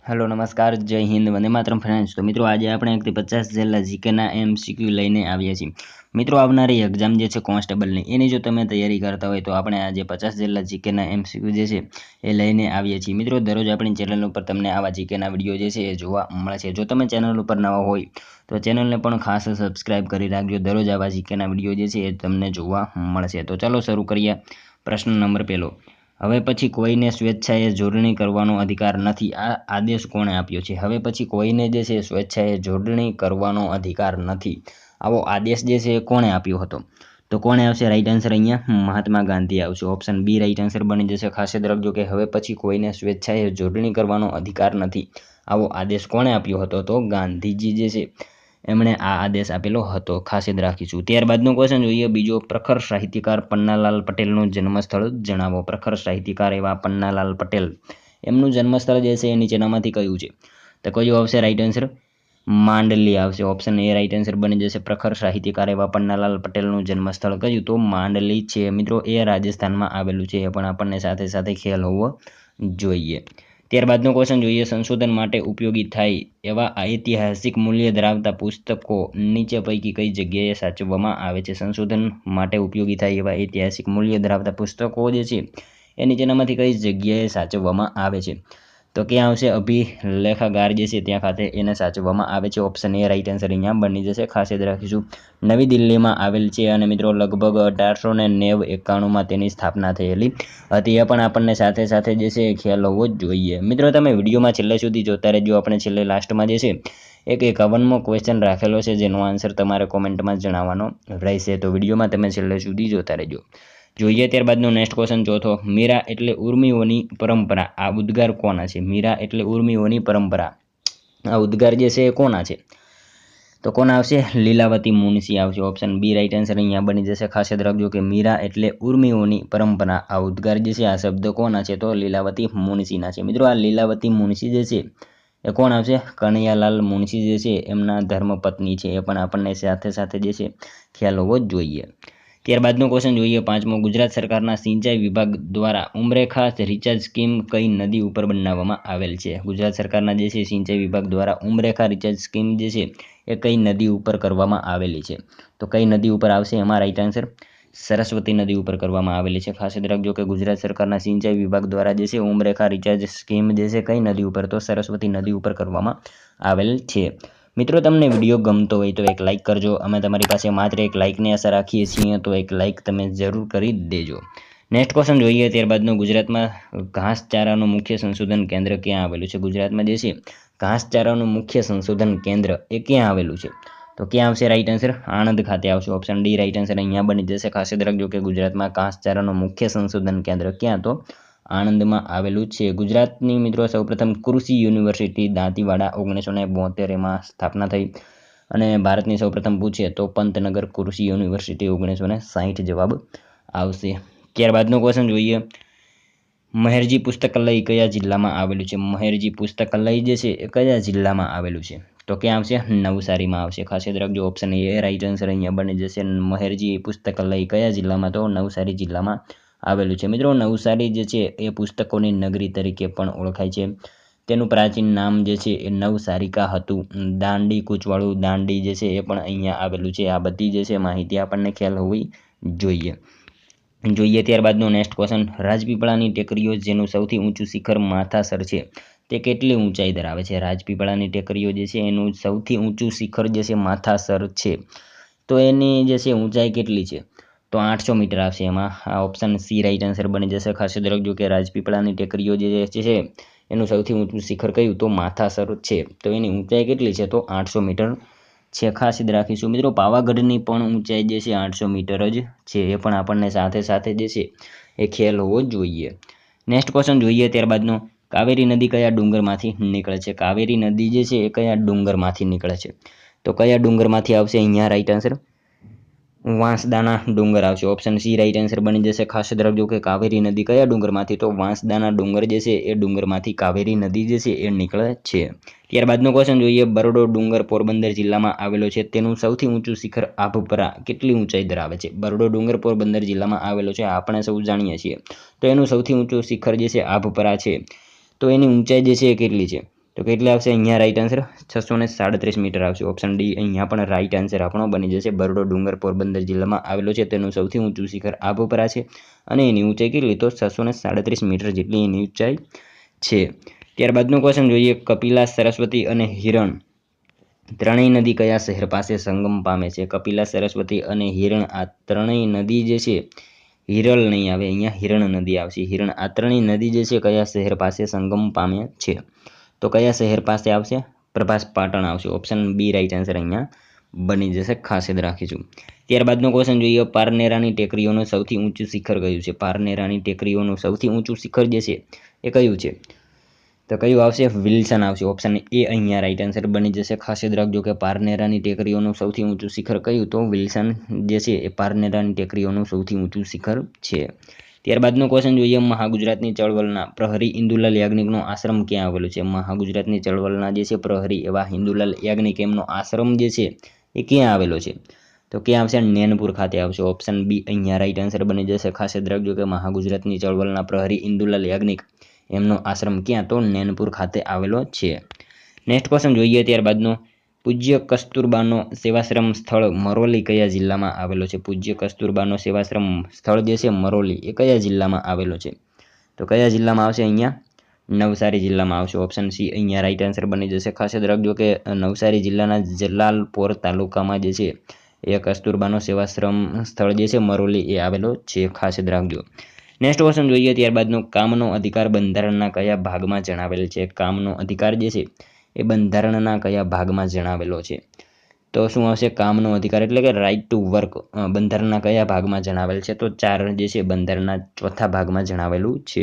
Hello નમસ્કાર જય Hind Vande Mataram friends. તો મિત્રો આજે આપણે 1 થી 50 જેટલા જીકેના એમસીક્યુ લઈને આવ્યા છીએ। મિત્રો આવનારી એક્ઝામ જે છે કોન્સ્ટેબલની એની જો તમે તૈયારી કરતા હોય તો આપણે આજે 50 જેટલા જીકેના એમસીક્યુ જે છે એ લઈને આવ્યા છીએ। મિત્રો દરરોજ આપણી ચેનલ ઉપર તમને આવા જીકેના વિડીયો જે છે એ જોવા મળશે। જો તમે ચેનલ ઉપર નવા હોય તો ચેનલને પણ ખાસ સબસ્ક્રાઇબ કરી રાખજો। દરરોજ આવા જીકેના વિડીયો જે છે એ તમને જોવા મળશે। તો ચાલો શરૂ કરીએ। પ્રશ્ન નંબર 1, હવે પછી કોઈને સ્વેચ્છાએ જોડણી કરવાનો અધિકાર નથી, આ આદેશ કોણે આપ્યો છે? હવે પછી કોઈને જે છે સ્વેચ્છાએ જોડણી કરવાનો અધિકાર નથી, આવો આદેશ જે છે એ કોણે આપ્યો હતો? તો કોણે આવશે રાઈટ આન્સર? અહીંયા મહાત્મા ગાંધી આવશે। ઓપ્શન બી રાઈટ આન્સર બની જશે। ખાસ યાદ રાખજો કે હવે પછી કોઈને સ્વેચ્છાએ જોડણી કરવાનો અધિકાર નથી, આવો આદેશ કોણે આપ્યો હતો? તો ગાંધીજી જે છે એમણે આ આદેશ આપેલો હતો, ખાસ યાદ રાખીશું। ત્યારબાદનો ક્વેશ્ચન જોઈએ બીજો, પ્રખર સાહિત્યકાર પન્નાલાલ પટેલનું જન્મસ્થળ જણાવો। પ્રખર સાહિત્યકાર એવા પન્નાલાલ પટેલ એમનું જન્મસ્થળ જે છે એ નીચેનામાંથી કયું છે? તો કયું આવશે રાઈટ આન્સર? માંડલી આવશે। ઓપ્શન એ રાઈટ આન્સર બની જશે। પ્રખર સાહિત્યકાર એવા પન્નાલાલ પટેલનું જન્મસ્થળ કયું? તો માંડલી છે। મિત્રો એ રાજસ્થાનમાં આવેલું છે, એ પણ આપણને સાથે સાથે ખ્યાલ હોવો જોઈએ। ત્યારબાદનો ક્વેશ્ચન જોઈએ, સંશોધન માટે ઉપયોગી થાય એવા ઐતિહાસિક મૂલ્ય ધરાવતા પુસ્તકો નીચે પૈકી કઈ જગ્યાએ સાચવવામાં આવે છે? સંશોધન માટે ઉપયોગી થાય એવા ઐતિહાસિક મૂલ્ય ધરાવતા પુસ્તકો જે છે એ નીચેનામાંથી કઈ જગ્યાએ સાચવવામાં આવે છે? તો ક્યાં આવશે? અભિલેખાગાર જે છે ત્યાં ખાતે એને સાચવવામાં આવે છે। ઓપ્શન એ રાઈટ આન્સર અહીંયા બની જશે, ખાસ યાદ રાખીશું। નવી દિલ્હીમાં આવેલ છે અને મિત્રો લગભગ 1891-91માં તેની સ્થાપના થયેલી હતી, એ પણ આપણને સાથે સાથે જે છે ખ્યાલ હોવો જ જોઈએ। મિત્રો તમે વિડીયોમાં છેલ્લે સુધી જોતા રહેજો। આપણે છેલ્લે લાસ્ટમાં જે છે એક 51મો ક્વેશ્ચન રાખેલો છે જેનો આન્સર તમારે કોમેન્ટમાં જણાવવાનો રહેશે, તો વિડીયોમાં તમે છેલ્લે સુધી જોતા રહેજો। જોઈએ ત્યારબાદનો નેક્સ્ટ ક્વેશ્ચન ચોથો, મીરા એટલે ઉર્મિઓની પરંપરા, આ ઉદ્ગાર કોના છે? મીરા એટલે ઉર્મિઓની પરંપરા, આ ઉદ્ગાર જે છે એ કોના છે? તો કોણ આવશે? લીલાવતી મુનશી આવશે। ઓપ્શન બી રાઈટ આન્સર અહીંયા બની જશે। ખાસ યાદ રાખજો કે મીરા એટલે ઉર્મિઓની પરંપરા, આ ઉદ્ગાર જે છે આ શબ્દ કોના છે? તો લીલાવતી મુનશીના છે। મિત્રો આ લીલાવતી મુનશી જે છે એ કોણ આવશે? કનૈયાલાલ મુનશી જે છે એમના ધર્મપત્ની છે, એ પણ આપણને સાથે સાથે જે છે ખ્યાલ હોવો જ જોઈએ। ત્યારબાદનો ક્વેશ્ચન જોઈએ પાંચમો, ગુજરાત સરકારના સિંચાઈ વિભાગ દ્વારા ઉમરેખા રિચાર્જ સ્કીમ કઈ નદી ઉપર બનાવવામાં આવેલ છે? ગુજરાત સરકારના જે છે સિંચાઈ વિભાગ દ્વારા ઉમરેખા રિચાર્જ સ્કીમ જે છે એ કઈ નદી ઉપર કરવામાં આવેલી છે? તો કઈ નદી ઉપર આવશે એમાં રાઈટ આન્સર? સરસ્વતી નદી ઉપર કરવામાં આવેલી છે। ખાસ યાદ રાખજો કે ગુજરાત સરકારના સિંચાઈ વિભાગ દ્વારા જે છે ઉમરેખા રિચાર્જ સ્કીમ જે છે કઈ નદી ઉપર? તો સરસ્વતી નદી ઉપર કરવામાં આવેલ છે। મિત્રો તમને વિડીયો ગમતો હોય તો એક લાઇક કરજો। અમે તમારી પાસે માત્ર એક લાઇકની આશા રાખીએ છીએ, તો એક લાઇક તમે જરૂર કરી દેજો। નેક્સ્ટ ક્વેશ્ચન જોઈએ ત્યારબાદનો, ગુજરાતમાં ઘાસચારાનું મુખ્ય સંશોધન કેન્દ્ર ક્યાં આવેલું છે? ગુજરાતમાં જે છે ઘાસચારાનું મુખ્ય સંશોધન કેન્દ્ર એ ક્યાં આવેલું છે? તો ક્યાં આવશે રાઈટ આન્સર? આણંદ ખાતે આવશે। ઓપ્શન ડી રાઈટ આન્સર અહીંયા બની જશે। ખાસ યાદ રાખજો કે ગુજરાતમાં ઘાસચારાનું મુખ્ય સંશોધન કેન્દ્ર ક્યાં? તો આણંદમાં આવેલું છે। ગુજરાતની મિત્રો સૌપ્રથમ કૃષિ યુનિવર્સિટી દાંતીવાડા 1972 માં સ્થાપના થઈ, અને ભારતની સૌપ્રથમ પૂછે તો પંતનગર કૃષિ યુનિવર્સિટી 1960 જવાબ આવશે। ત્યારબાદનો ક્વેશ્ચન જોઈએ, મહેરજી પુસ્તકાલય કયા જિલ્લામાં આવેલું છે? મહેરજી પુસ્તકાલય જે છે એ કયા જિલ્લામાં આવેલું છે? તો ક્યાં આવશે? નવસારીમાં આવશે। ખાસ યાદ રાખજો ઓપ્શન એ રાઈટ આન્સર અહીંયા બની જશે। મહેરજી પુસ્તકાલય કયા જિલ્લામાં? તો નવસારી જિલ્લામાં આવેલું છે। મિત્રો નવસારી જે છે એ પુસ્તકોની નગરી તરીકે પણ ઓળખાય છે। તેનું પ્રાચીન નામ જે છે એ નવસારિકા હતું। દાંડી કૂચવાળું દાંડી જે છે એ પણ અહીંયા આવેલું છે। આ બધી જે છે માહિતી આપણને ખ્યાલ હોવી જોઈએ। ત્યારબાદનો નેક્સ્ટ ક્વેશ્ચન, રાજપીપળાની ટેકરીઓ જેનું સૌથી ઊંચું શિખર માથાસર છે તે કેટલી ઊંચાઈ ધરાવે છે? રાજપીપળાની ટેકરીઓ જે છે એનું સૌથી ઊંચું શિખર જે છે માથાસર છે, તો એની જે છે ઊંચાઈ કેટલી છે? તો 800 મીટર આવશે એમાં। આ ઓપ્શન સી રાઈટ આન્સર બની જશે। ખાસ યાદ રાખજો કે રાજપીપળાની ટેકરીઓ જે છે એનું સૌથી ઊંચું શિખર કયું? તો માથાસર છે, તો એની ઊંચાઈ કેટલી છે? તો 800 મીટર છે। ખાસ યાદ રાખીશું મિત્રો પાવાગઢની પણ ઊંચાઈ જે છે 800 મીટર જ છે, એ પણ આપણને સાથે સાથે જે છે એ ખ્યાલ હોવો જોઈએ। નેક્સ્ટ ક્વેશ્ચન જોઈએ ત્યારબાદનો, કાવેરી નદી કયા ડુંગરમાંથી નીકળે છે? કાવેરી નદી જે છે એ કયા ડુંગરમાંથી નીકળે છે? તો કયા ડુંગરમાંથી આવશે અહીંયા રાઈટ આન્સર? વાંસદાના ડુંગર આવશે। ઓપ્શન સી રાઈટ આન્સર બની જશે। ખાસ યાદ રાખજો કે કાવેરી નદી કયા ડુંગરમાંથી? તો વાંસદાના ડુંગર જે છે એ ડુંગરમાંથી કાવેરી નદી જે છે એ નીકળે છે। ત્યારબાદનો ક્વેશ્ચન જોઈએ, બરડો ડુંગર પોરબંદર જિલ્લામાં આવેલો છે, તેનું સૌથી ઊંચું શિખર આભપરા કેટલી ઊંચાઈ ધરાવે છે? બરડો ડુંગર પોરબંદર જિલ્લામાં આવેલો છે, આપણે સૌ જાણીએ છીએ। તો એનું સૌથી ઊંચું શિખર જે છે આભપરા છે, તો એની ઊંચાઈ જે છે એ કેટલી છે? તો કેટલી આવશે અહીંયા રાઈટ આન્સર 637 મીટર આવશે. ઓપ્શન ડી અહીંયા પણ રાઈટ આન્સર આપણો બની જશે. બરડો ડુંગર પોરબંદર જિલ્લામાં આવેલો છે. તેનું સૌથી ઊંચું શિખર આબોપરા છે અને એની ઊંચાઈ કેટલી તો 637 મીટર જેટલી એની ઊંચાઈ છે. ત્યારબાદનો ક્વેશ્ચન જોઈએ. કપિલા, સરસ્વતી અને હિરણ ત્રણેય નદી કયા શહેર પાસે સંગમ પામે છે? કપિલા, સરસ્વતી અને હિરણ આ ત્રણેય નદી જે છે, હિરલ નહીં આવે, અહીંયા હિરણ નદી આવશે. હિરણ આ ત્રણેય નદી જે છે કયા શહેર પાસે સંગમ પામે છે? તો કયા શહેર પાસે આવશે? પ્રભાસ પાટણ આવશે. ઓપ્શન બી રાઈટ આન્સર અહીંયા બની જશે. ખાસ યાદ રાખીશું. ત્યારબાદનો ક્વેશ્ચન જોઈએ. પારનેરાની ટેકરીઓનું સૌથી ઊંચું શિખર કયું છે? પારનેરાની ટેકરીઓનું સૌથી ઊંચું શિખર જે છે એ કયું છે? તો કયું આવશે? વિલ્સન આવશે. ઓપ્શન એ અહીંયા રાઈટ આન્સર બની જશે. ખાસ યાદ રાખજો કે પારનેરાની ટેકરીઓનું સૌથી ઊંચું શિખર કયું? તો વિલ્સન જે છે એ પારનેરાની ટેકરીઓનું સૌથી ઊંચું શિખર છે. ત્યારબાદનો ક્વેશ્ચન જોઈએ. મહાગુજરાતની ચળવળના પ્રહરી ઇન્દુલાલ યાજ્ઞિકનો આશ્રમ ક્યાં આવેલો છે? મહાગુજરાતની ચળવળના જે છે પ્રહરી એવા ઇન્દુલાલ યાજ્ઞિક એમનો આશ્રમ જે છે એ ક્યાં આવેલો છે? તો ક્યાં આવશે? નૈનપુર ખાતે આવશે. ઓપ્શન બી અહીંયા રાઈટ આન્સર બની જશે. ખાસ યાદ રાખજો કે મહાગુજરાતની ચળવળના પ્રહરી ઇન્દુલાલ યાજ્ઞિક એમનો આશ્રમ ક્યાં? તો નૈનપુર ખાતે આવેલો છે. નેક્સ્ટ ક્વેશ્ચન જોઈએ. ત્યારબાદનો પૂજ્ય કસ્તુરબાનો સેવાશ્રમ સ્થળ મરોલી કયા જિલ્લામાં આવેલો છે? પૂજ્ય કસ્તુરબાનો સેવાશ્રમ સ્થળ જે છે મરોલી એ કયા જિલ્લામાં આવેલો છે? તો કયા જિલ્લામાં આવશે? અહીંયા નવસારી જિલ્લામાં આવશે. ઓપ્શન સી અહીંયા રાઈટ આન્સર બની જશે. ખાસ યાદ રાખજો કે નવસારી જિલ્લાના જલાલપોર તાલુકામાં જે છે એ કસ્તુરબાનો સેવાશ્રમ સ્થળ જે છે મરોલી એ આવેલો છે. ખાસ યાદ રાખજો. નેક્સ્ટ ક્વેશ્ચન જોઈએ. ત્યારબાદનો કામનો અધિકાર બંધારણના કયા ભાગમાં જણાવેલ છે? કામનો અધિકાર જે છે એ બંધારણના કયા ભાગમાં જણાવેલો છે? તો શું આવશે? કામનો અધિકાર એટલે કે રાઇટ ટુ વર્ક બંધારણના કયા ભાગમાં જણાવેલ છે? તો 4 જે છે બંધારણના ચોથા ભાગમાં જણાવેલું છે.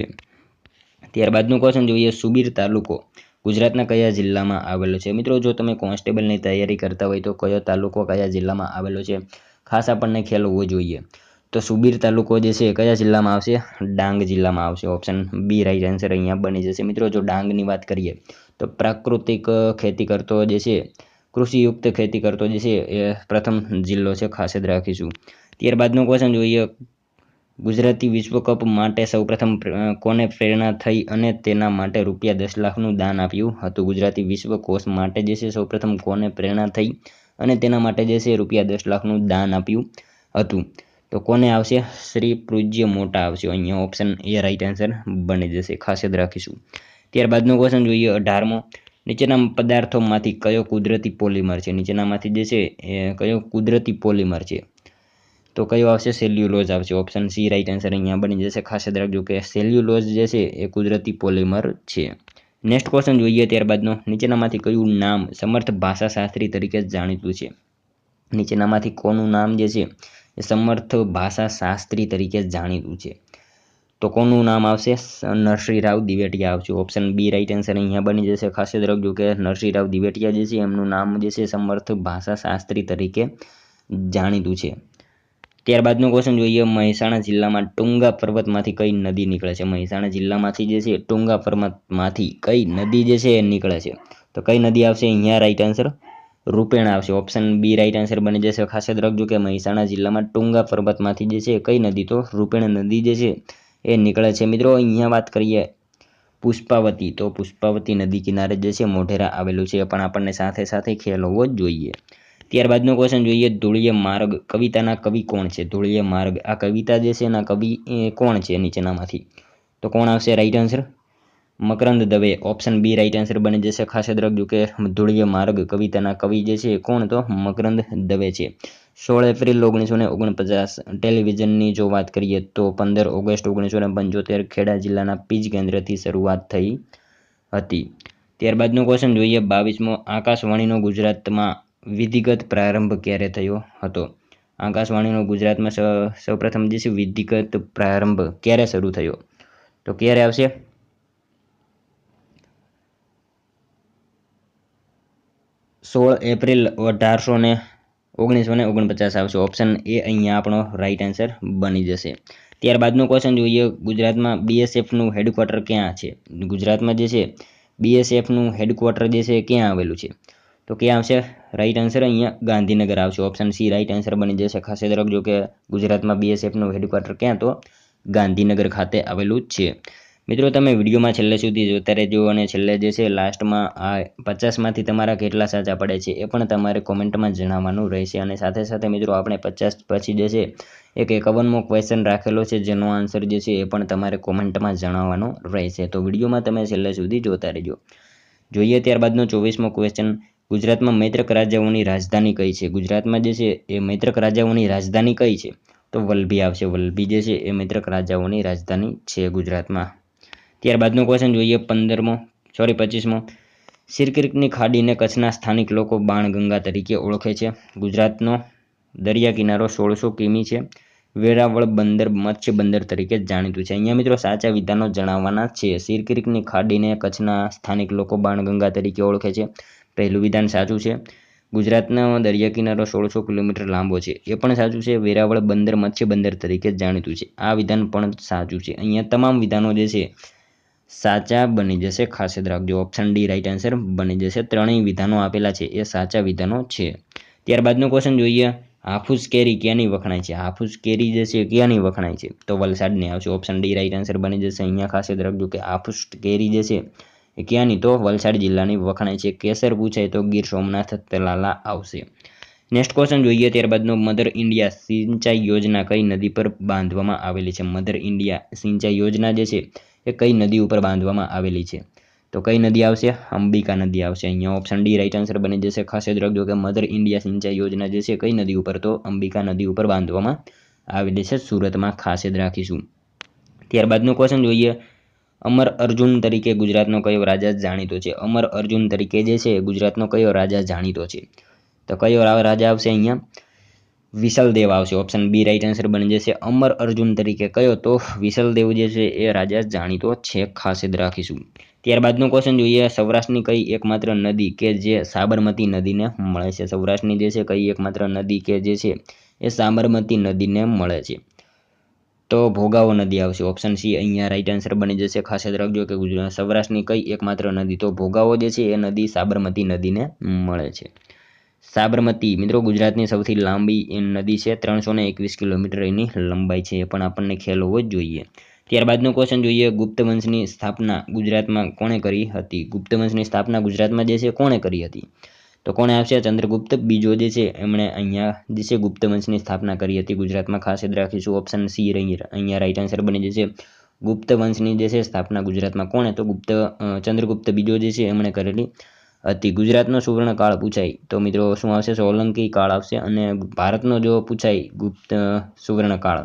ત્યારબાદનું ક્વેશ્ચન જોઈએ. સુબીર તાલુકો ગુજરાતના કયા જિલ્લામાં આવેલો છે? મિત્રો જો તમે કોન્સ્ટેબલની તૈયારી કરતા હોય તો કયો તાલુકો કયા જિલ્લામાં આવેલો છે ખાસ આપણને ખ્યાલ હોવો જોઈએ. તો સુબીર તાલુકો જે છે કયા જિલ્લામાં આવશે? ડાંગ જિલ્લામાં આવશે. ઓપ્શન બી રાઈટ આન્સર અહીંયા બની જશે. મિત્રો જો ડાંગની વાત કરીએ તો પ્રાકૃતિક ખેતી કરતો જે છે, કૃષિયુક્ત ખેતી કરતો જે છે એ પ્રથમ જિલ્લો છે. ખાસ યાદ રાખીશું. ત્યારબાદનો ક્વેશ્ચન જોઈએ. ગુજરાતી વિશ્વકપ માટે સૌપ્રથમ કોને પ્રેરણા થઈ અને તેના માટે ₹10 લાખનું દાન આપ્યું હતું? ગુજરાતી વિશ્વકોશ માટે જે છે સૌપ્રથમ કોને પ્રેરણા થઈ અને તેના માટે જે છે ₹10 લાખનું દાન આપ્યું હતું? તો કોને આવશે? શ્રી પૂજ્ય મોટા આવશે. અહીંયા ઓપ્શન એ રાઈટ આન્સર બની જશે. ખાસ યાદ રાખીશું. ત્યારબાદનો ક્વેશ્ચન જોઈએ. 18મો. નીચેના પદાર્થોમાંથી કયો કુદરતી પોલિમર છે? નીચેનામાંથી જે છે એ કયો કુદરતી પોલિમર છે? તો કયો આવશે? સેલ્યુલોઝ આવશે. ઓપ્શન સી રાઈટ આન્સર અહીંયા બની જશે. ખાસ યાદ રાખજો કે સેલ્યુલોઝ જે છે એ કુદરતી પોલિમર છે. નેક્સ્ટ ક્વેશ્ચન જોઈએ. ત્યારબાદનો નીચેનામાંથી કયું નામ સમર્થ ભાષાશાસ્ત્રી તરીકે જાણીતું છે? નીચેનામાંથી કોનું નામ જે છે એ સમર્થ ભાષાશાસ્ત્રી તરીકે જાણીતું છે? તો કોનું નામ આવશે? નરસિંહરાવ દિવેટિયા આવશે. ઓપ્શન બી રાઈટ આન્સર અહીંયા બની જશે. ખાસ યાદ રાખજો કે નરસિંહરાવ દિવેટિયા જે છે એમનું નામ જે છે સમર્થ ભાષાશાસ્ત્રી તરીકે જાણીતું છે. ત્યારબાદનો ક્વેશ્ચન જોઈએ. મહેસાણા જિલ્લામાં ટુંગા પર્વતમાંથી કઈ નદી નીકળે છે? મહેસાણા જિલ્લામાંથી જે છે ટુંગા પર્વતમાંથી કઈ નદી જે છે એ નીકળે છે? તો કઈ નદી આવશે? અહીંયા રાઈટ આન્સર રૂપેણ આવશે. ઓપ્શન બી રાઈટ આન્સર બની જશે. ખાસ યાદ રાખજો કે મહેસાણા જિલ્લામાં ટુંગા પર્વતમાંથી જે છે કઈ નદી? તો રૂપેણ નદી જે છે એ નીકળે છે. મિત્રો અહીંયા વાત કરીએ પુષ્પાવતી, તો પુષ્પાવતી નદી કિનારે જે છે મોઢેરા આવેલું છે, પણ આપણને સાથે સાથે ખ્યાલ હોવો જ જોઈએ. ત્યારબાદનો ક્વેશ્ચન જોઈએ. ધૂળીય માર્ગ કવિતાના કવિ કોણ છે? ધૂળીય માર્ગ આ કવિતા જે છે એના કવિ કોણ છે નીચેનામાંથી? તો કોણ આવશે right answer? Makarand Dave. Option B right answer બની જશે. ખાસ યાદ રાખજો કે ધૂળીય માર્ગ કવિતાના કવિ જે છે કોણ? તો મકરંદ દવે છે. 16 એપ્રિલ 1949 ટેલિવિઝનની જો વાત કરીએ તો 15 ઓગસ્ટ 1975 ખેડા જિલ્લાના પીજ કેન્દ્રથી શરૂઆત થઈ હતી. ત્યારબાદનો ક્વેશ્ચન જોઈએ. 22મો. આકાશવાણીનો ગુજરાતમાં વિધિગત પ્રારંભ ક્યારે થયો હતો? આકાશવાણીનો ગુજરાતમાં સૌપ્રથમ જે છે વિધિગત પ્રારંભ ક્યારે શરૂ થયો? તો ક્યારે આવશે? 16 એપ્રિલ 1949 આવશે. ઓપ્શન એ અહીંયા આપણો રાઈટ આન્સર બની જશે. ત્યારબાદનો ક્વેશ્ચન જોઈએ. ગુજરાતમાં બીએસએફનું હેડક્વાર્ટર ક્યાં છે? ગુજરાતમાં જે છે બીએસએફનું હેડક્વાર્ટર જે છે ક્યાં આવેલું છે? તો ક્યાં આવશે રાઈટ આન્સર? અહીંયા ગાંધીનગર આવશે. ઓપ્શન સી રાઈટ આન્સર બની જશે. ખાસ યાદ રાખજો કે ગુજરાતમાં બીએસએફનું હેડક્વાર્ટર ક્યાં? તો ગાંધીનગર ખાતે આવેલું છે. મિત્રો તમે વિડીયોમાં છેલ્લે સુધી જોતા રહેજો અને છેલ્લે જે છે લાસ્ટમાં આ 50માંથી તમારા કેટલા સાચા પડે છે એ પણ તમારે કોમેન્ટમાં જણાવવાનું રહેશે અને સાથે સાથે મિત્રો આપણે 50 પછી જે છે એક 51મો ક્વેશ્ચન રાખેલો છે જેનો આન્સર જે છે એ પણ તમારે કોમેન્ટમાં જણાવવાનો રહેશે તો વિડીયોમાં તમે છેલ્લે સુધી જોતા રહેજો જોઈએ ત્યારબાદનો 24મો ક્વેશ્ચન ગુજરાતમાં મૈત્રક રાજાઓની રાજધાની કઈ છે ગુજરાતમાં જે છે એ મૈત્રક રાજાઓની રાજધાની કઈ છે તો વલભી આવશે વલભી જે છે એ મૈત્રક રાજાઓની રાજધાની છે ગુજરાતમાં ત્યારબાદનો ક્વેશ્ચન જોઈએ 25મો સિરક્રીકની ખાડીને કચ્છના સ્થાનિક લોકો બાણગંગા તરીકે ઓળખે છે ગુજરાતનો દરિયા કિનારો 1600 કિમી છે વેરાવળ બંદર મત્સ્ય બંદર તરીકે જાણીતું છે અહીંયા મિત્રો સાચા વિધાનો જણાવવાના છે સિરક્રીકની ખાડીને કચ્છના સ્થાનિક લોકો બાણગંગા તરીકે ઓળખે છે પહેલું વિધાન સાચું છે ગુજરાતનો દરિયા કિનારો 1600 કિલોમીટર લાંબો છે એ પણ સાચું છે વેરાવળ બંદર મત્સ્ય બંદર તરીકે જાણીતું છે આ વિધાન પણ સાચું છે અહીંયા તમામ વિધાનો જે છે સાચા બની જશે ખાસ યાદ રાખજો ઓપ્શન ડી રાઈટ આન્સર બની જશે ત્રણેય વિધાનો આપેલા છે એ સાચા વિધાનો છે ત્યારબાદનો ક્વેશ્ચન જોઈએ હાફૂસ કેરી ક્યાંની વખણાય છે હાફૂસ કેરી જે છે ક્યાંની વખણાય છે તો વલસાડની આવશે ઓપ્શન ડી રાઈટ આન્સર બની જશે અહીંયા ખાસ યાદ રાખજો કે હાફૂસ કેરી જે છે એ ક્યાંની તો વલસાડ જિલ્લાની વખણાય છે કેસર પૂછાય તો ગીર સોમનાથ તલાલા આવશે નેક્સ્ટ ક્વેશ્ચન જોઈએ ત્યારબાદનો મધર ઇન્ડિયા સિંચાઈ યોજના કઈ નદી પર બાંધવામાં આવેલી છે મધર ઇન્ડિયા સિંચાઈ યોજના જે છે એ કઈ નદી ઉપર બાંધવામાં આવેલી છે તો કઈ નદી આવશે અંબિકા નદી આવશે અહીંયા ઓપ્શન ડી રાઈટ આન્સર બની જશે ખાસ યાદ રાખજો કે મધર ઇન્ડિયા સિંચાઈ યોજના જે છે કઈ નદી ઉપર તો અંબિકા નદી ઉપર બાંધવામાં આવેલી છે સુરતમાં ખાસ યાદ રાખીશું ત્યારબાદનો ક્વેશ્ચન જોઈએ અમર અર્જુન તરીકે ગુજરાતનો કયો રાજા જાણીતો છે અમર અર્જુન તરીકે જે છે ગુજરાતનો કયો રાજા જાણીતો છે તો કયો રાજા આવશે અહીંયા વિશલદેવ આવશે ઓપ્શન બી રાઈટ આન્સર બની જશે અમર અર્જુન તરીકે કયો તો વિશલદેવ જે છે એ રાજા જાણીતો છે ખાસ યાદ રાખીશું ત્યારબાદનો ક્વેશ્ચન જોઈએ સૌરાષ્ટ્રની કઈ એકમાત્ર નદી કે જે સાબરમતી નદીને મળે છે સૌરાષ્ટ્રની જે છે કઈ એકમાત્ર નદી કે જે છે એ સાબરમતી નદીને મળે છે તો ભોગાવો નદી આવશે ઓપ્શન સી અહીંયા રાઈટ આન્સર બની જશે ખાસ યાદ રાખજો કે સૌરાષ્ટ્રની કઈ એકમાત્ર નદી તો ભોગાવો જે છે એ નદી સાબરમતી નદીને મળે છે સાબરમતી મિત્રો ગુજરાતની સૌથી લાંબી નદી છે 321 કિલોમીટર એની લંબાઈ છે એ પણ આપણને ખ્યાલ હોવો જ જોઈએ ત્યારબાદનો ક્વેશ્ચન જોઈએ ગુપ્ત વંશની સ્થાપના ગુજરાતમાં કોણે કરી હતી ગુપ્ત વંશની સ્થાપના ગુજરાતમાં જે છે કોણે કરી હતી તો કોણે આવશે ચંદ્રગુપ્ત બીજો જે છે એમણે અહીંયા જે છે ગુપ્ત વંશની સ્થાપના કરી હતી ગુજરાતમાં ખાસ યાદ રાખીશું ઓપ્શન સી અહીંયા રાઈટ આન્સર બની જશે ગુપ્ત વંશની જે છે સ્થાપના ગુજરાતમાં કોણે તો ચંદ્રગુપ્ત બીજો જે છે એમણે કરેલી હતી ગુજરાતનો સુવર્ણકાળ પૂછાય તો મિત્રો શું આવશે સોલંકી કાળ આવશે અને ભારતનો જો પૂછાય ગુપ્ત સુવર્ણકાળ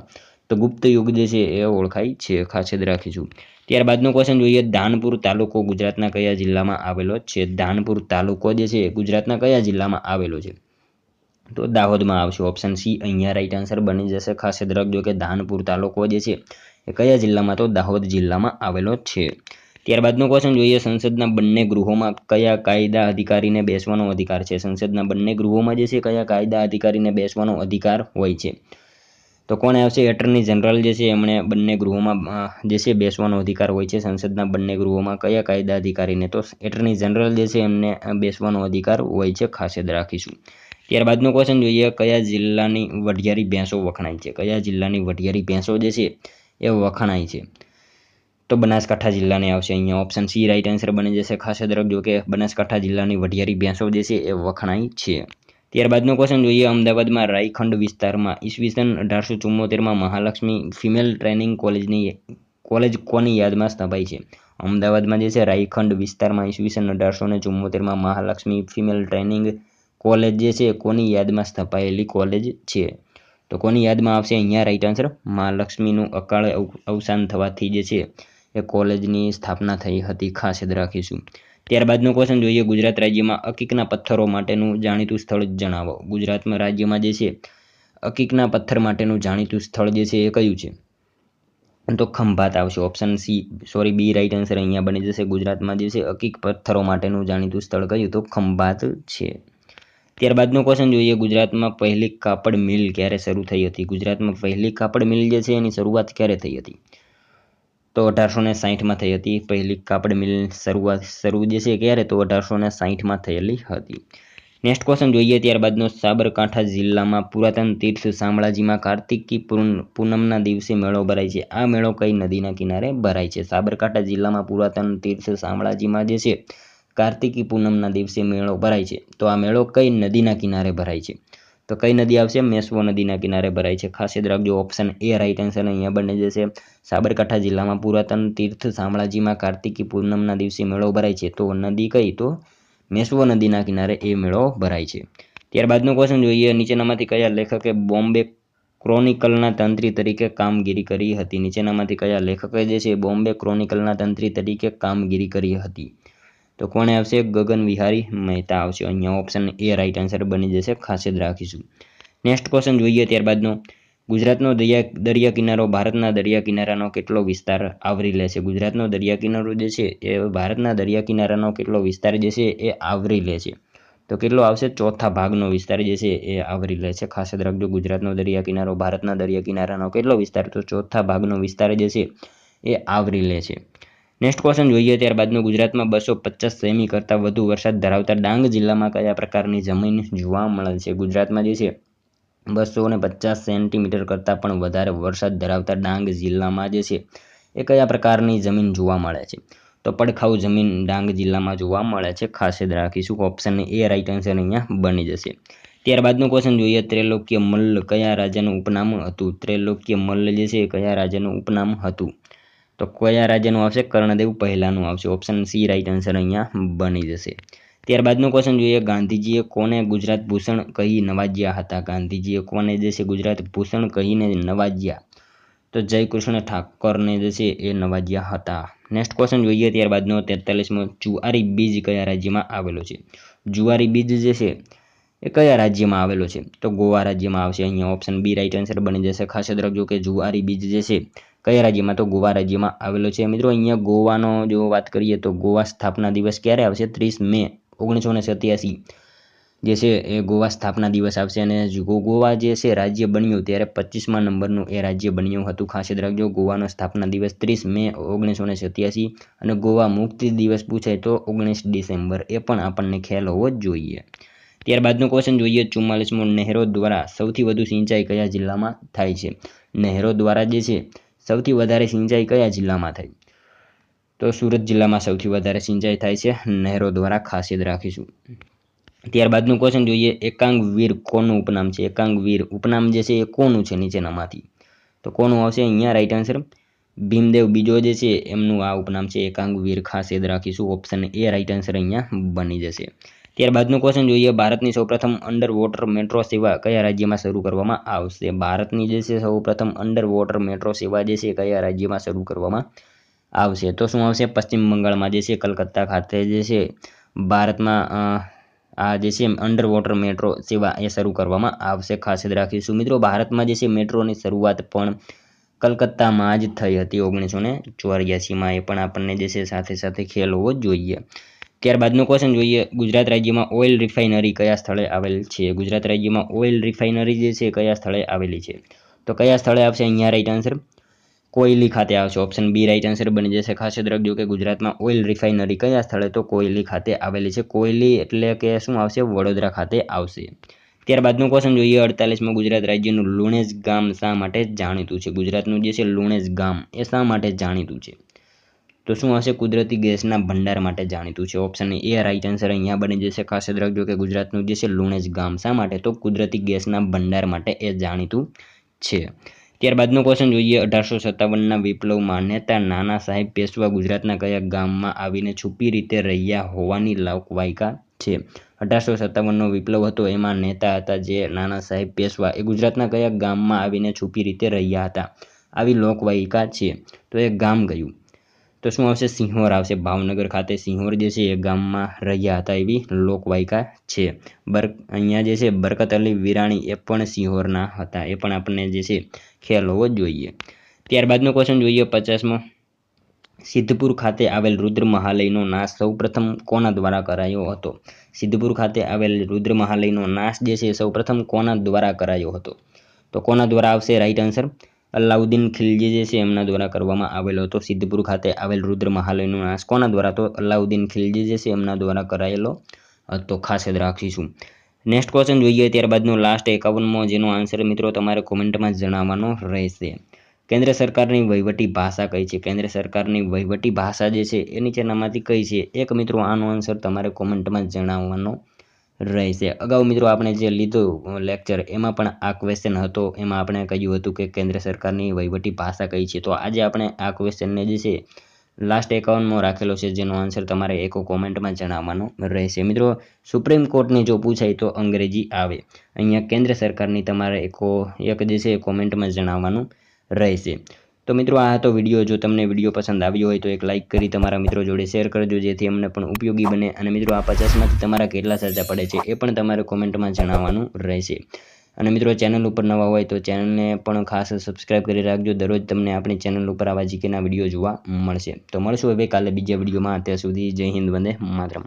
તો ગુપ્ત યુગ જે છે એ ઓળખાય છે ખાસ યાદ રાખીશું ત્યારબાદનો ક્વેશ્ચન જોઈએ ધાનપુર તાલુકો ગુજરાતના કયા જિલ્લામાં આવેલો છે ધાનપુર તાલુકો જે છે ગુજરાતના કયા જિલ્લામાં આવેલો છે તો દાહોદમાં આવશે ઓપ્શન સી અહીંયા રાઈટ આન્સર બની જશે ખાસ યાદ રાખજો કે ધાનપુર તાલુકો જે છે એ કયા જિલ્લામાં તો દાહોદ જિલ્લામાં આવેલો છે ત્યારબાદનો ક્વેશ્ચન જોઈએ સંસદના બંને ગૃહોમાં કયા કાયદા અધિકારીને બેસવાનો અધિકાર છે સંસદના બંને ગૃહોમાં જે છે કયા કાયદા અધિકારીને બેસવાનો અધિકાર હોય છે તો કોણ આવશે એટર્ની જનરલ જે છે એમણે બંને ગૃહોમાં જે છે બેસવાનો અધિકાર હોય છે સંસદના બંને ગૃહોમાં કયા કાયદા અધિકારીને તો એટર્ની જનરલ જે છે એમને બેસવાનો અધિકાર હોય છે ખાસ યાદ રાખીશું ત્યારબાદનો ક્વેશ્ચન જોઈએ કયા જિલ્લાની વઢિયારી ભેંસો વખણાય છે કયા જિલ્લાની વઢિયારી ભેંસો જે છે એ વખણાય છે તો બનાસકાંઠા જિલ્લાને આવશે અહીંયા ઓપ્શન સી રાઈટ આન્સર બની જશે ખાસ યાદ રાખજો કે બનાસકાંઠા જિલ્લાની વઢિયારી ભેંસો જે છે એ વખણાય છે ત્યારબાદનો ક્વેશ્ચન જોઈએ અમદાવાદમાં રાયખંડ વિસ્તારમાં ઈસવીસન 1874માં મહાલક્ષ્મી ફિમેલ ટ્રેનિંગ કોલેજ કોની યાદમાં સ્થપાઈ છે અમદાવાદમાં જે છે રાયખંડ વિસ્તારમાં ઈસવીસન 1874માં મહાલક્ષ્મી ફિમેલ ટ્રેનિંગ કોલેજ જે છે કોની યાદમાં સ્થપાયેલી કોલેજ છે તો કોની યાદમાં આવશે અહીંયા રાઈટ આન્સર મહાલક્ષ્મીનું અકાળે અવસાન થવાથી જે છે એ કોલેજની સ્થાપના થઈ હતી ખાસ યાદ રાખીશું ત્યારબાદનો ક્વેશ્ચન જોઈએ ગુજરાત રાજ્યમાં અકીકના પથ્થરો માટેનું જાણીતું સ્થળ જણાવો ગુજરાતમાં રાજ્યમાં જે છે અકીકના પથ્થર માટેનું જાણીતું સ્થળ જે છે એ કયું છે તો ખંભાત આવશે ઓપ્શન બી રાઈટ આન્સર અહીંયા બની જશે ગુજરાતમાં જે છે અકીક પથ્થરો માટેનું જાણીતું સ્થળ કયું તો ખંભાત છે ત્યારબાદનો ક્વેશ્ચન જોઈએ ગુજરાતમાં પહેલી કાપડ મિલ ક્યારે શરૂ થઈ હતી ગુજરાતમાં પહેલી કાપડ મિલ જે છે એની શરૂઆત ક્યારે થઈ હતી તો 1860માં થઈ હતી પહેલી કાપડ મિલ શરૂ જે છે ક્યારે તો 1860માં થયેલી હતી નેક્સ્ટ ક્વેશ્ચન જોઈએ ત્યારબાદનો, સાબરકાંઠા જિલ્લામાં પુરાતન તીર્થ શામળાજીમાં કાર્તિકી પૂનમના દિવસે મેળો ભરાય છે. આ મેળો કઈ નદીના કિનારે ભરાય છે? સાબરકાંઠા જિલ્લામાં પુરાતન તીર્થ શામળાજીમાં જે છે કાર્તિકી પૂનમના દિવસે મેળો ભરાય છે. તો આ મેળો કઈ નદીના કિનારે ભરાય છે? તો કઈ નદી આવશે? મેશ્વો નદીના કિનારે ભરાય છે. ખાસ યાદ રાખજો, ઓપ્શન એ રાઈટ આન્સર અહીંયા બની જશે. સાબરકાંઠા જિલ્લામાં પુરાતન તીર્થ શામળાજીમાં કાર્તિકી પૂનમના દિવસે મેળો ભરાય છે. તો નદી કઈ? તો મેશ્વો નદીના કિનારે એ મેળો ભરાય છે. ત્યારબાદનો ક્વેશ્ચન જોઈએ, નીચેનામાંથી કયા લેખકે બોમ્બે ક્રોનિકલના તંત્રી તરીકે કામગીરી કરી હતી? નીચેનામાંથી કયા લેખકે જે છે બોમ્બે ક્રોનિકલના તંત્રી તરીકે કામગીરી કરી હતી? તો કોણે આવશે? ગગન વિહારી મહેતા આવશે. અહીંયા ઓપ્શન એ રાઈટ આન્સર બની જશે. ખાસ યાદ રાખીશું. નેક્સ્ટ ક્વેશ્ચન જોઈએ ત્યારબાદનો, ગુજરાતનો દરિયા કિનારો ભારતના દરિયા કિનારાનો કેટલો વિસ્તાર આવરી લે છે? ગુજરાતનો દરિયા કિનારો જે છે એ ભારતના દરિયા કિનારાનો કેટલો વિસ્તાર જે છે એ આવરી લે છે? તો કેટલો આવશે? ચોથા ભાગનો વિસ્તાર જે છે એ આવરી લે છે. ખાસ યાદ રાખજો, ગુજરાતનો દરિયા કિનારો ભારતના દરિયા કિનારાનો કેટલો વિસ્તાર? તો ચોથા ભાગનો વિસ્તાર જે છે એ આવરી લે છે. નેક્સ્ટ ક્વેશ્ચન જોઈએ ત્યારબાદનો, ગુજરાતમાં 250 સેમી કરતાં વધુ વરસાદ ધરાવતા ડાંગ જિલ્લામાં કયા પ્રકારની જમીન જોવા મળે છે? ગુજરાતમાં જે છે 250 સેન્ટીમીટર કરતાં પણ વધારે વરસાદ ધરાવતા ડાંગ જિલ્લામાં જે છે એ કયા પ્રકારની જમીન જોવા મળે છે? તો પડખાઉ જમીન ડાંગ જિલ્લામાં જોવા મળે છે. ખાસ યાદ રાખીશું, ઓપ્શન એ રાઈટ આન્સર અહીંયા બની જશે. ત્યારબાદનો ક્વેશ્ચન જોઈએ, ત્રૈલોક્ય મલ્લ કયા રાજાનું ઉપનામ હતું? ત્રૈલોક્ય મલ્લ જે છે કયા રાજાનું ઉપનામ હતું? તો કયા રાજાનું આવશે? કર્ણદેવ પહેલાનું આવશે. ઓપ્શન સી રાઈટ આન્સર અહીંયા બની જશે. ત્યારબાદનો ક્વેશ્ચન જોઈએ, ગાંધીજીએ કોને ગુજરાત ભૂષણ કહી નવાજ્યા હતા? ગાંધીજીએ કોને જે છે ગુજરાત ભૂષણ કહીને નવાજ્યા? તો જયકૃષ્ણ ઠાકરને જે છે એ નવાજ્યા હતા. નેક્સ્ટ ક્વેશ્ચન જોઈએ ત્યારબાદનો, 43મો, જુઆરી બીજ કયા રાજ્યમાં આવેલો છે? જુઆરી બીજ જે છે એ કયા રાજ્યમાં આવેલો છે? તો ગોવા રાજ્યમાં આવશે. અહીંયા ઓપ્શન બી રાઈટ આન્સર બની જશે. ખાસ યાદ રાખજો કે જુઆરી બીજ જે છે કયા રાજ્યમાં? તો ગોવા રાજ્યમાં આવેલો છે. મિત્રો અહીંયા ગોવાનો જો વાત કરીએ તો ગોવા સ્થાપના દિવસ ક્યારે આવશે? 30 મે 1987 જે છે એ ગોવા સ્થાપના દિવસ આવશે. અને ગોવા જે છે રાજ્ય બન્યું ત્યારે 25મા નંબરનું એ રાજ્ય બન્યું હતું. ખાસ યાદ રાખજો, ગોવાનો સ્થાપના દિવસ 30 મે 1987 અને ગોવા મુક્તિ દિવસ પૂછાય તો 19 ડિસેમ્બર. એ પણ આપણને ખ્યાલ હોવો જ જોઈએ. ત્યારબાદનો ક્વેશ્ચન જોઈએ, 44મો, નહેરો દ્વારા સૌથી વધુ સિંચાઈ કયા જિલ્લામાં થાય છે? નહેરો દ્વારા જે છે સૌથી વધારે સિંચાઈ કયા જિલ્લામાં થાય? તો સુરત જિલ્લામાં સૌથી વધારે સિંચાઈ થાય છે નહેરો દ્વારા. ખાસ યાદ રાખીશું. ત્યારબાદનું ક્વેશ્ચન જોઈએ, એકાંગ વીર કોનું ઉપનામ છે? એકાંગ વીર ઉપનામ જે છે એ કોનું છે નીચેનામાંથી? તો કોનું આવશે અહીંયા રાઈટ આન્સર? ભીમદેવ બીજો જે છે એમનું આ ઉપનામ છે એકાંગ વીર. ખાસ યાદ રાખીશું, ઓપ્શન એ રાઈટ આન્સર અહીંયા બની જશે. ત્યારબાદનું ક્વેશ્ચન જોઈએ, ભારતની સૌપ્રથમ અંડર વોટર મેટ્રો સેવા કયા રાજ્યમાં શરૂ કરવામાં આવશે? ભારતની જે છે સૌપ્રથમ અંડર વોટર મેટ્રો સેવા જે છે કયા રાજ્યમાં શરૂ કરવામાં આવશે? તો શું આવશે? પશ્ચિમ બંગાળમાં જે છે કલકત્તા ખાતે જે છે ભારતમાં આ જે છે અંડર વોટર મેટ્રો સેવા એ શરૂ કરવામાં આવશે. ખાસ યાદ રાખીશું મિત્રો, ભારતમાં જે છે મેટ્રોની શરૂઆત પણ કલકત્તામાં જ થઈ હતી 1984માં. એ પણ આપણને જે છે સાથે સાથે ખ્યાલ હોવો જ જોઈએ. ત્યારબાદનો ક્વેશ્ચન જોઈએ, ગુજરાત રાજ્યમાં ઓઇલ રિફાઇનરી કયા સ્થળે આવેલ છે? ગુજરાત રાજ્યમાં ઓઇલ રિફાઇનરી જે છે કયા સ્થળે આવેલી છે? તો કયા સ્થળે આવશે અહીંયા રાઈટ આન્સર? કોયલી ખાતે આવશે. ઓપ્શન બી રાઈટ આન્સર બની જશે. ખાસ યાદ રાખજો કે ગુજરાતમાં ઓઇલ રિફાઇનરી કયા સ્થળે? તો કોયલી ખાતે આવેલી છે. કોયલી એટલે કે શું આવશે? વડોદરા ખાતે આવશે. ત્યારબાદનો ક્વેશ્ચન જોઈએ, 48મો, ગુજરાત રાજ્યનું લુણેજ ગામ શા માટે જાણીતું છે? ગુજરાતનું જે છે લુણેજ ગામ એ શા માટે જાણીતું છે? તો શું આવશે? કુદરતી ગેસના ભંડાર માટે જાણીતું છે. ઓપ્શન એ રાઈટ આન્સર અહીંયા બની જશે. ખાસ યાદ રાખજો કે ગુજરાતનું જે છે લુણેજ ગામ શા માટે? તો કુદરતી ગેસના ભંડાર માટે એ જાણીતું છે. ત્યારબાદનો ક્વેશ્ચન જોઈએ, 1857ના વિપ્લવમાં નેતા નાના સાહેબ પેશવા ગુજરાતના કયા ગામમાં આવીને છુપી રીતે રહ્યા હોવાની લોકવાયકા છે? 1857નો વિપ્લવ હતો, એમાં નેતા હતા જે નાના સાહેબ પેશવા એ ગુજરાતના કયા ગામમાં આવીને છુપી રીતે રહ્યા હતા આવી લોકવાયકા છે? તો એ ગામ કયું? તો શું આવશે? સિંહોર આવશે. ભાવનગર ખાતે સિંહોર જે છે એ ગામમાં રહ્યા હતા એવી લોકવાયકા છે. અહીંયા જે છે બરકત અલી વિરાણી એ પણ સિંહોરના હતા. એ પણ આપણને જે છે ખ્યાલ હોવો જ જોઈએ. ત્યારબાદનો ક્વેશ્ચન જોઈએ, 50મો, સિદ્ધપુર ખાતે આવેલ રુદ્ર મહાલયનો નાશ સૌપ્રથમ કોના દ્વારા કરાયો હતો? સિદ્ધપુર ખાતે આવેલ રુદ્ર મહાલયનો નાશ જે છે સૌપ્રથમ કોના દ્વારા કરાયો હતો? તો કોના દ્વારા આવશે રાઈટ આન્સર? અલાઉદ્દીન ખિલજી જે છે એમના દ્વારા કરવામાં આવેલો હતો. સિદ્ધપુર ખાતે આવેલ રુદ્ર મહાલયનો નાશ કોના દ્વારા? તો અલાઉદ્દીન ખિલજી જે છે એમના દ્વારા કરાયેલો તો ખાસ યાદ રાખીશું. નેક્સ્ટ ક્વેશ્ચન જોઈએ ત્યારબાદનો લાસ્ટ 51મો, જેનો આન્સર મિત્રો તમારે કોમેન્ટમાં જણાવવાનો રહેશે. કેન્દ્ર સરકારની વહીવટી ભાષા કઈ છે? કેન્દ્ર સરકારની વહીવટી ભાષા જે છે એ નીચેનામાંથી કઈ છે? એક મિત્રો આનો આન્સર તમારે કોમેન્ટમાં જણાવવાનો રહેશે. અગાઉ મિત્રો આપણે જે લીધું લેક્ચર એમાં પણ આ ક્વેશ્ચન હતો. એમાં આપણે કહ્યું હતું કે કેન્દ્ર સરકારની વહીવટી ભાષા કઈ છે. તો આજે આપણે આ ક્વેશ્ચનને જે છે લાસ્ટ 51મો રાખેલો છે, જેનો આન્સર તમારે એક કોમેન્ટમાં જણાવવાનો રહેશે. મિત્રો સુપ્રીમ કોર્ટની જો પૂછાય તો અંગ્રેજી આવે. અહીંયા કેન્દ્ર સરકારની તમારે એક જે છે કોમેન્ટમાં જણાવવાનું રહેશે. તો મિત્રો આ હતો વિડીયો. જો તમને વિડીયો પસંદ આવ્યો હોય તો એક લાઇક કરી તમારા મિત્રો જોડે શેર કરજો, જેથી અમને પણ ઉપયોગી બને. અને મિત્રો આ 50માંથી તમારા કેટલા સાચા પડે છે એ પણ તમારે કોમેન્ટમાં જણાવવાનું રહેશે. અને મિત્રો ચેનલ ઉપર નવા હોય તો ચેનલને પણ ખાસ સબસ્ક્રાઇબ કરી રાખજો. દરરોજ તમને આપણી ચેનલ ઉપર આવા જીકેના વિડીયો જોવા મળશે. તો મળશું હવે કાલે બીજા વિડીયોમાં. ત્યાં સુધી જય હિન્દ, વંદે માતરમ.